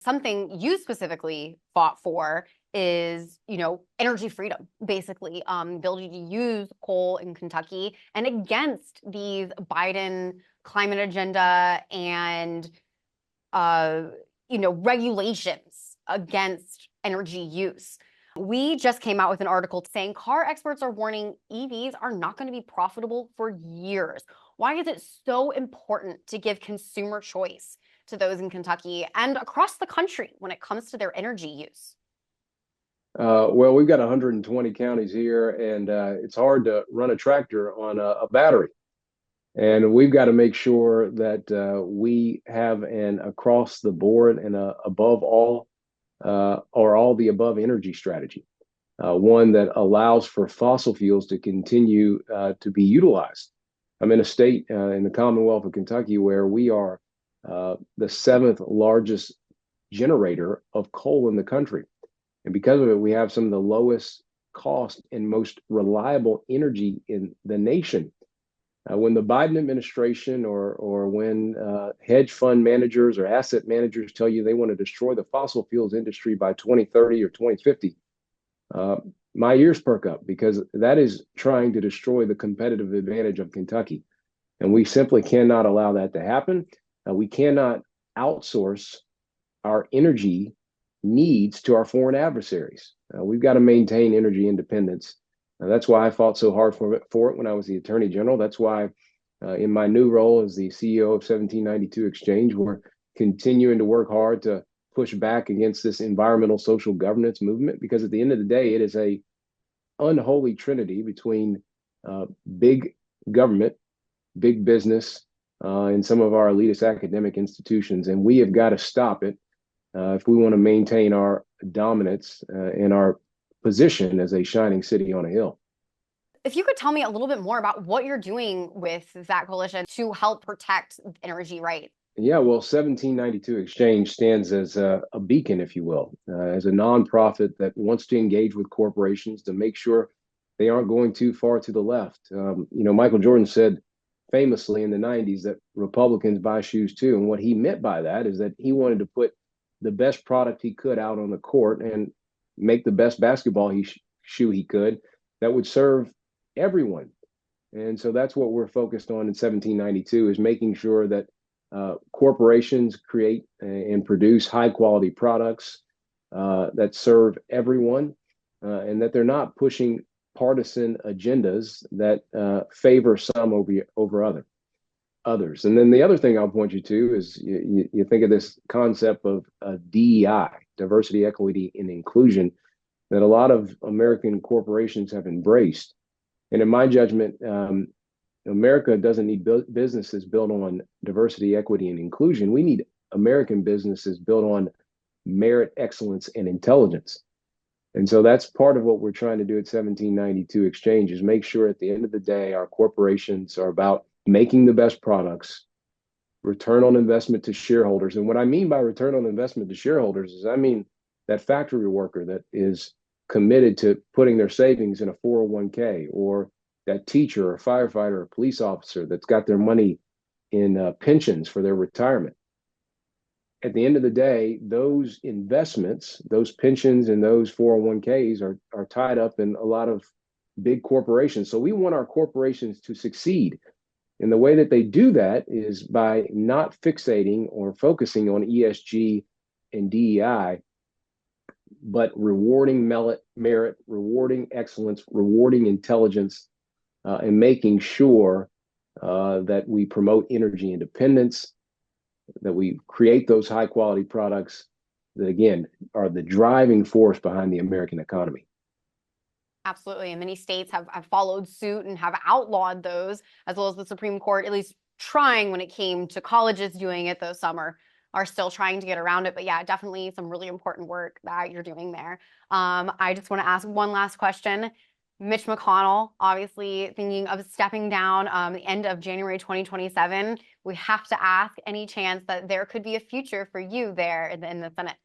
Something you specifically fought for is, energy freedom, basically, ability to use coal in Kentucky, and against these Biden climate agenda and, regulations against energy use. We just came out with an article saying car experts are warning EVs are not going to be profitable for years. Why is it so important to give consumer choice to those in Kentucky and across the country when it comes to their energy use? Well, we've got 120 counties here, and it's hard to run a tractor on a battery. And we've got to make sure that we have an across the board and above all, or all the above energy strategy, one that allows for fossil fuels to continue to be utilized. I'm in a state in the Commonwealth of Kentucky where we are the seventh largest generator of coal in the country. And because of it, we have some of the lowest cost and most reliable energy in the nation. When the Biden administration or when hedge fund managers or asset managers tell you they want to destroy the fossil fuels industry by 2030 or 2050, my ears perk up, because that is trying to destroy the competitive advantage of Kentucky. And we simply cannot allow that to happen. We cannot outsource our energy needs to our foreign adversaries. We've got to maintain energy independence. That's why I fought so hard for it when I was the Attorney General. That's why in my new role as the CEO of 1792 Exchange, we're continuing to work hard to push back against this environmental social governance movement, because at the end of the day, it is a unholy trinity between big government, big business, and some of our elitist academic institutions. And we have got to stop it if we want to maintain our dominance and our position as a shining city on a hill. If you could tell me a little bit more about what you're doing with that coalition to help protect energy rights. Yeah, well, 1792 Exchange stands as a beacon, if you will, as a nonprofit that wants to engage with corporations to make sure they aren't going too far to the left. Michael Jordan said famously in the 90s that Republicans buy shoes too. And what he meant by that is that he wanted to put the best product he could out on the court and make the best basketball shoe he could that would serve everyone. And so that's what we're focused on in 1792, is making sure that corporations create and produce high quality products that serve everyone, and that they're not pushing partisan agendas that favor some over others. And then the other thing I'll point you to is you think of this concept of DEI, diversity, equity, and inclusion, that a lot of American corporations have embraced. And in my judgment, America doesn't need businesses built on diversity, equity, and inclusion. We need American businesses built on merit, excellence, and intelligence. And so that's part of what we're trying to do at 1792 Exchange, is make sure at the end of the day, our corporations are about making the best products, return on investment to shareholders. And what I mean by return on investment to shareholders is I mean that factory worker that is committed to putting their savings in a 401k, or that teacher or firefighter or police officer that's got their money in pensions for their retirement. At the end of the day, those investments, those pensions and those 401ks are tied up in a lot of big corporations. So we want our corporations to succeed. And the way that they do that is by not fixating or focusing on ESG and DEI, but rewarding merit, rewarding excellence, rewarding intelligence, and making sure that we promote energy independence, that we create those high quality products that, again, are the driving force behind the American economy. Absolutely. And many states have followed suit and have outlawed those, as well as the Supreme Court, at least trying when it came to colleges doing it, though some are still trying to get around it. But yeah, definitely some really important work that you're doing there. I just want to ask one last question. Mitch McConnell, obviously thinking of stepping down the end of January 2027. We have to ask, any chance that there could be a future for you there in the Senate?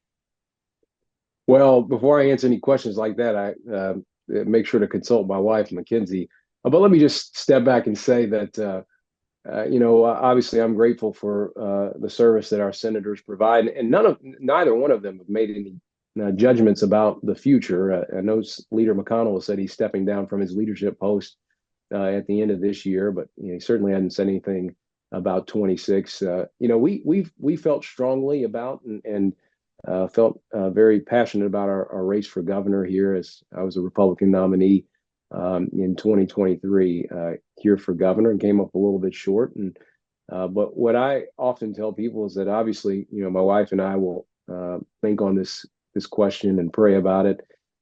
Well, before I answer any questions like that, I make sure to consult my wife, Mackenzie. But let me just step back and say that Obviously, I'm grateful for the service that our senators provide, and neither one of them have made any judgments about the future. I know Leader McConnell said he's stepping down from his leadership post at the end of this year, but he certainly hadn't said anything about 26. We felt strongly about and felt very passionate about our race for governor here, as I was a Republican nominee in 2023 here for governor, and came up a little bit short. But what I often tell people is that obviously, my wife and I will think on this question and pray about it.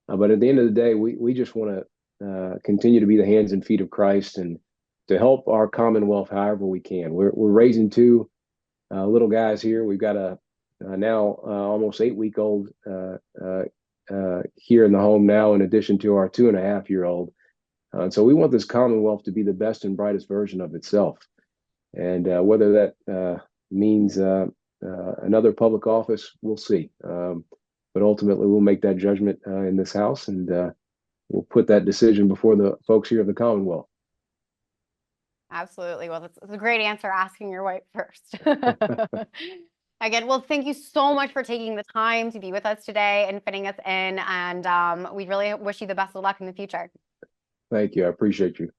But at the end of the day, we just want to continue to be the hands and feet of Christ and to help our Commonwealth however we can. We're raising two little guys here. We've got a now almost 8-week-old here in the home now, in addition to our 2.5-year-old. And so we want this Commonwealth to be the best and brightest version of itself. And whether that means another public office, we'll see. But ultimately, we'll make that judgment in this House, and we'll put that decision before the folks here of the Commonwealth. Absolutely. Well, that's a great answer, asking your wife first. Again, well, thank you so much for taking the time to be with us today and fitting us in. And we really wish you the best of luck in the future. Thank you. I appreciate you.